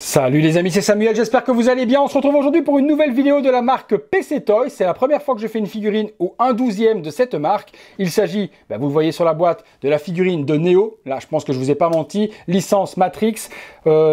Salut les amis, c'est Samuel, j'espère que vous allez bien. On se retrouve aujourd'hui pour une nouvelle vidéo de la marque PC Toys. C'est la première fois que je fais une figurine au 1/12e de cette marque. Il s'agit, vous le voyez sur la boîte, de la figurine de Neo. Là, je pense que je vous ai pas menti. Licence Matrix,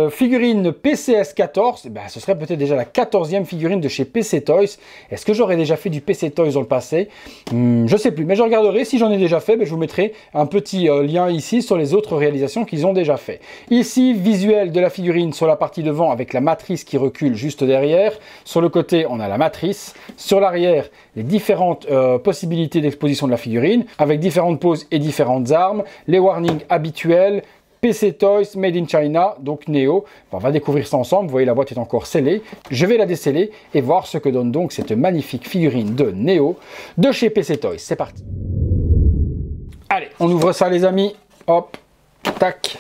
figurine PCS 14. Ce serait peut-être déjà la 14e figurine de chez PC Toys. Est-ce que j'aurais déjà fait du PC Toys dans le passé? Je sais plus, mais je regarderai. Si j'en ai déjà fait, je vous mettrai un petit lien ici sur les autres réalisations qu'ils ont déjà fait. Ici, visuel de la figurine sur la partie devant avec la matrice qui recule juste derrière. Sur le côté, on a la matrice. Sur l'arrière, les différentes possibilités d'exposition de la figurine avec différentes poses et différentes armes. Les warnings habituels. PC Toys, Made in China, donc Neo. On va découvrir ça ensemble. Vous voyez, la boîte est encore scellée. Je vais la déceller et voir ce que donne donc cette magnifique figurine de Neo de chez PC Toys. C'est parti. Allez, on ouvre ça les amis. Hop, tac.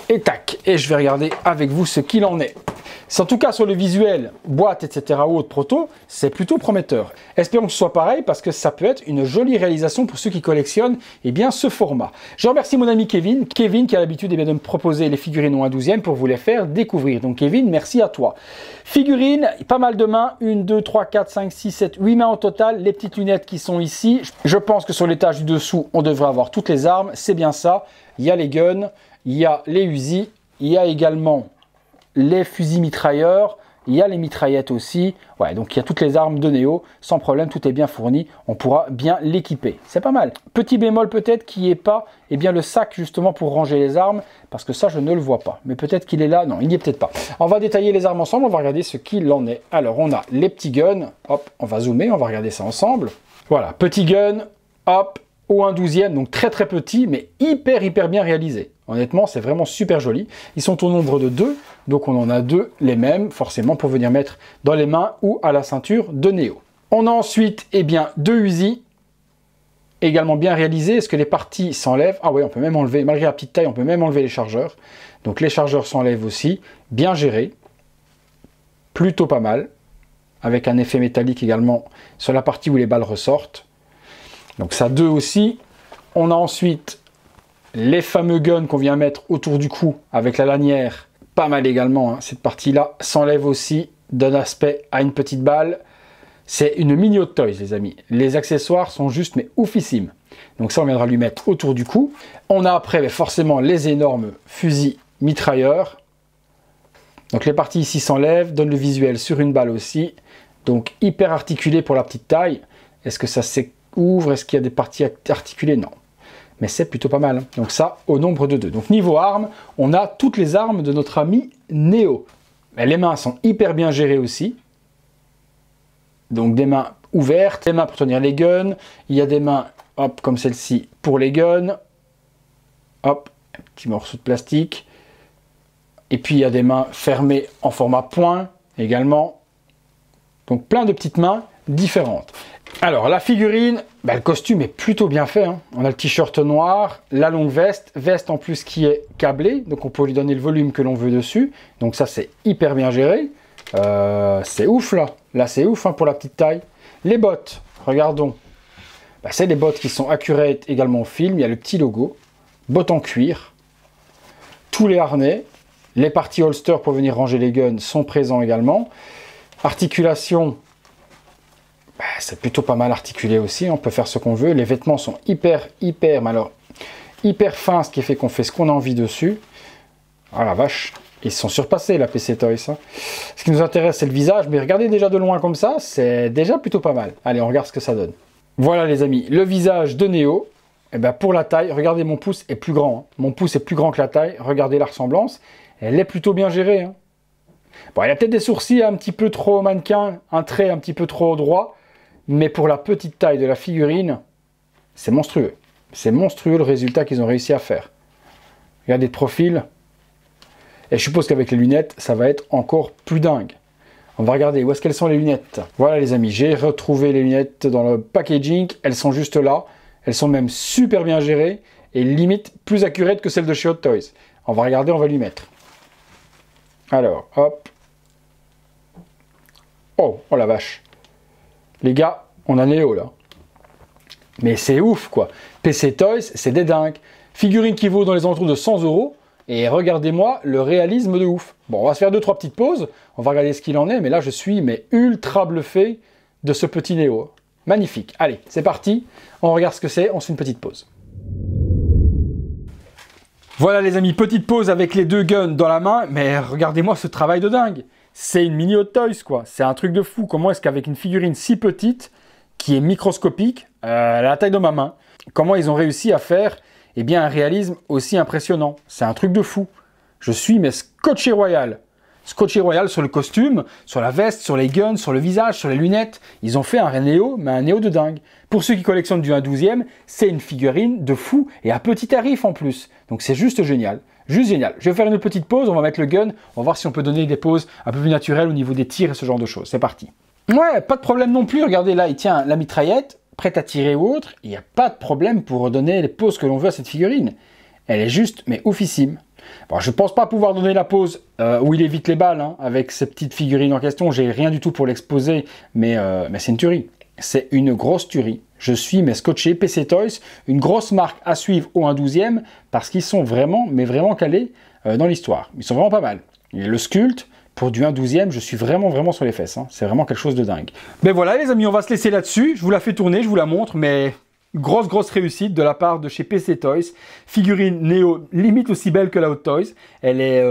Et tac, et je vais regarder avec vous ce qu'il en est. En tout cas sur le visuel, boîte, etc. ou autre proto, c'est plutôt prometteur. Espérons que ce soit pareil parce que ça peut être une jolie réalisation pour ceux qui collectionnent ce format. Je remercie mon ami Kevin qui a l'habitude de me proposer les figurines au 1/12e pour vous les faire découvrir. Donc Kevin, merci à toi. Figurines, pas mal de mains, 1, 2, 3, 4, 5, 6, 7, 8 mains au total. Les petites lunettes qui sont ici. Je pense que sur l'étage du dessous, on devrait avoir toutes les armes. C'est bien ça. Il y a les guns. Il y a les Uzi, il y a également les fusils mitrailleurs, il y a les mitraillettes aussi. Ouais, donc il y a toutes les armes de Neo, sans problème, tout est bien fourni, on pourra bien l'équiper. C'est pas mal. Petit bémol peut-être qu'il n'y ait pas le sac justement pour ranger les armes, parce que ça je ne le vois pas. Mais peut-être qu'il est là, non, il n'y est peut-être pas. On va détailler les armes ensemble, on va regarder ce qu'il en est. Alors on a les petits guns, hop, on va zoomer, on va regarder ça ensemble. Voilà, petit gun, hop, au 1/12e, donc très très petit, mais hyper bien réalisé. Honnêtement, c'est vraiment super joli. Ils sont au nombre de 2, donc on en a 2, les mêmes, forcément, pour venir mettre dans les mains ou à la ceinture de Neo. On a ensuite, 2 Uzi, également bien réalisés. Est-ce que les parties s'enlèvent? Ah oui, on peut même enlever, malgré la petite taille, on peut même enlever les chargeurs. Donc les chargeurs s'enlèvent aussi, bien gérés, plutôt pas mal, avec un effet métallique également sur la partie où les balles ressortent. Donc ça 2 aussi. On a ensuite les fameux guns qu'on vient mettre autour du cou avec la lanière, pas mal également, cette partie-là s'enlève aussi, donne aspect à une petite balle. C'est une mini Hot Toys les amis, les accessoires sont juste mais oufissimes. Donc ça on viendra lui mettre autour du cou. On a après forcément les énormes fusils mitrailleurs. Donc les parties ici s'enlèvent, donnent le visuel sur une balle aussi. Donc hyper articulé pour la petite taille. Est-ce que ça s'ouvre? Est-ce qu'il y a des parties articulées? Non. Mais c'est plutôt pas mal. Donc ça, au nombre de 2. Donc niveau armes, on a toutes les armes de notre ami Neo. Mais les mains sont hyper bien gérées aussi. Donc des mains ouvertes, des mains pour tenir les guns. Il y a des mains, hop, comme celle-ci, pour les guns. Hop, un petit morceau de plastique. Et puis il y a des mains fermées en format poing également. Donc plein de petites mains différentes. Alors la figurine, le costume est plutôt bien fait. On a le t-shirt noir, la longue veste, veste en plus qui est câblée, donc on peut lui donner le volume que l'on veut dessus. Donc ça c'est hyper bien géré. C'est ouf là, c'est ouf pour la petite taille. Les bottes, regardons. C'est des bottes qui sont accurate également au film, il y a le petit logo. Bottes en cuir, tous les harnais, les parties holster pour venir ranger les guns sont présents également. Articulation. C'est plutôt pas mal articulé aussi, on peut faire ce qu'on veut. Les vêtements sont hyper fins, ce qui fait qu'on fait ce qu'on a envie dessus. Ah la vache, ils sont surpassés la PC Toys. Ce qui nous intéresse c'est le visage, mais regardez déjà de loin comme ça, c'est déjà plutôt pas mal. Allez, on regarde ce que ça donne. Voilà les amis, le visage de Neo. Pour la taille, regardez mon pouce est plus grand. Mon pouce est plus grand que la taille, regardez la ressemblance. Elle est plutôt bien gérée. Bon, il y a peut-être des sourcils un petit peu trop mannequin, un trait un petit peu trop droit. Mais pour la petite taille de la figurine, c'est monstrueux. C'est monstrueux le résultat qu'ils ont réussi à faire. Regardez le profil. Et je suppose qu'avec les lunettes, ça va être encore plus dingue. On va regarder où est-ce qu'elles sont les lunettes. Voilà les amis, j'ai retrouvé les lunettes dans le packaging. Elles sont juste là. Elles sont même super bien gérées et limite plus accurate que celles de chez Hot Toys. On va regarder, on va lui mettre. Alors, hop. Oh la vache. Les gars, on a Neo là. Mais c'est ouf quoi. PC Toys, c'est des dingues. Figurine qui vaut dans les alentours de 100 €. et regardez-moi le réalisme de ouf. Bon, on va se faire 2-3 petites pauses, on va regarder ce qu'il en est, mais là je suis ultra bluffé de ce petit Néo. Magnifique. Allez, c'est parti, on regarde ce que c'est, on se fait une petite pause. Voilà les amis, petite pause avec les 2 guns dans la main, mais regardez-moi ce travail de dingue. C'est une mini Hot Toys quoi, c'est un truc de fou. Comment est-ce qu'avec une figurine si petite, qui est microscopique, à la taille de ma main, comment ils ont réussi à faire un réalisme aussi impressionnant. C'est un truc de fou. Je suis scotché royal. Scotché royal sur le costume, sur la veste, sur les guns, sur le visage, sur les lunettes. Ils ont fait un Néo, mais un Néo de dingue. Pour ceux qui collectionnent du 1/12e, c'est une figurine de fou et à petit tarif en plus. Donc c'est juste génial. Juste génial. Je vais faire une petite pause, on va mettre le gun, on va voir si on peut donner des poses un peu plus naturelles au niveau des tirs et ce genre de choses. C'est parti. Ouais, pas de problème non plus. Regardez là, il tient la mitraillette, prête à tirer ou autre. Il n'y a pas de problème pour donner les poses que l'on veut à cette figurine. Elle est juste, oufissime. Bon, je ne pense pas pouvoir donner la pose où il évite les balles hein, avec ces petites figurines en question. J'ai rien du tout pour l'exposer, mais c'est une tuerie. C'est une grosse tuerie. Je suis scotché. PC Toys, une grosse marque à suivre au 1/12e parce qu'ils sont vraiment, vraiment calés dans l'histoire. Ils sont vraiment pas mal. Et le sculpte, pour du 1/12e, je suis vraiment sur les fesses. Hein. C'est vraiment quelque chose de dingue. Ben voilà les amis, on va se laisser là-dessus. Je vous la fais tourner, je vous la montre, mais grosse réussite de la part de chez PC Toys. Figurine Néo, limite aussi belle que la Hot Toys. Elle est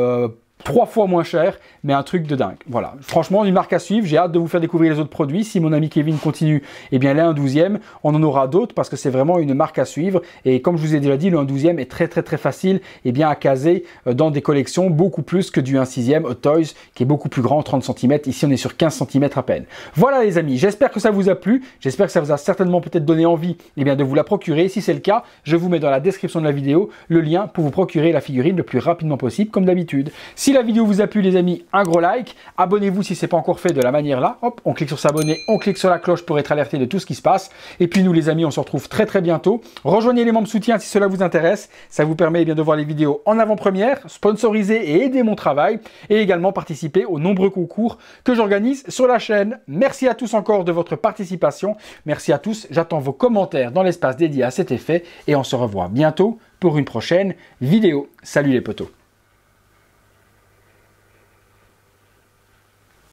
3 fois moins chère, mais un truc de dingue. Voilà, franchement, une marque à suivre. J'ai hâte de vous faire découvrir les autres produits. Si mon ami Kevin continue, les 1/12e, on en aura d'autres parce que c'est vraiment une marque à suivre. Et comme je vous ai déjà dit, le 1/12e est très facile à caser dans des collections, beaucoup plus que du 1/6e Hot Toys, qui est beaucoup plus grand, 30 cm. Ici, on est sur 15 cm à peine. Voilà les amis, j'espère que ça vous a plu. J'espère que ça vous a certainement peut-être donné envie de vous la procurer. Si c'est le cas, je vous mets dans la description de la vidéo le lien pour vous procurer la figurine le plus rapidement possible, comme d'habitude. Si la vidéo vous a plu les amis, un gros like, abonnez-vous si ce n'est pas encore fait de la manière là, hop, on clique sur s'abonner, on clique sur la cloche pour être alerté de tout ce qui se passe, et puis nous les amis, on se retrouve très bientôt. Rejoignez les membres soutien si cela vous intéresse, ça vous permet de voir les vidéos en avant-première, sponsoriser et aider mon travail, et également participer aux nombreux concours que j'organise sur la chaîne. Merci à tous encore de votre participation, merci à tous, j'attends vos commentaires dans l'espace dédié à cet effet, et on se revoit bientôt pour une prochaine vidéo. Salut les potos.